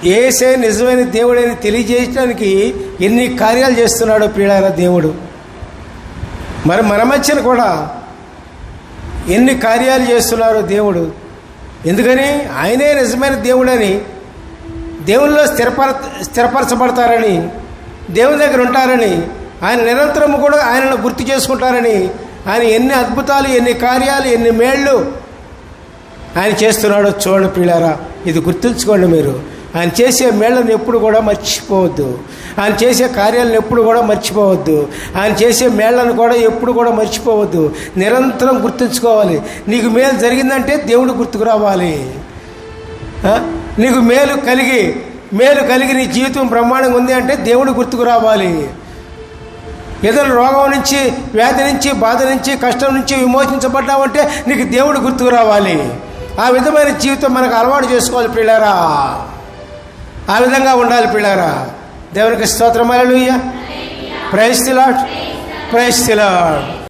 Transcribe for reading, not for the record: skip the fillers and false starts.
యేసే నిజమైన దేవుడని తెలియజేయడానికి ఎన్ని కార్యాలు చేస్తున్నాడో ప్రియులారా దేవుడు. మరి మన మధ్యన కూడా ఎన్ని కార్యాలు చేస్తున్నారో దేవుడు. ఎందుకని ఆయనే నిజమైన దేవుడని, దేవునిలో స్థిరపరచబడతారని, దేవుని దగ్గర ఉంటారని, ఆయన నిరంతరము కూడా ఆయనను గుర్తు చేసుకుంటారని, ఆయన ఎన్ని అద్భుతాలు, ఎన్ని కార్యాలు, ఎన్ని మేళ్ళు ఆయన చేస్తున్నాడో చూడండి ప్రియులారా. ఇది గుర్తుంచుకోండి మీరు. ఆయన చేసే మేళ్ళను ఎప్పుడు కూడా మర్చిపోవద్దు. ఆయన చేసే కార్యాలను ఎప్పుడు కూడా మర్చిపోవద్దు. ఆయన చేసే మేళ్ళను కూడా ఎప్పుడు కూడా మర్చిపోవద్దు. నిరంతరం గుర్తుంచుకోవాలి. నీకు మేలు జరిగిందంటే దేవుడు గుర్తుకు రావాలి. నీకు మేలు కలిగి నీ జీవితం బ్రహ్మాండంగా ఉంది అంటే దేవుడు గుర్తుకు రావాలి. ఏదైనా రోగం నుంచి, వ్యాధి నుంచి, బాధ నుంచి, కష్టం నుంచి విమోచించబడ్డావంటే నీకు దేవుడు గుర్తుకు రావాలి. ఆ విధమైన జీవితం మనకు అలవాటు చేసుకోవాలి ప్రియులారా. ఆ విధంగా ఉండాలి ప్రియులారా. దేవునికి స్తోత్రం. హల్లెలూయా. Praise the Lord. Praise the lord.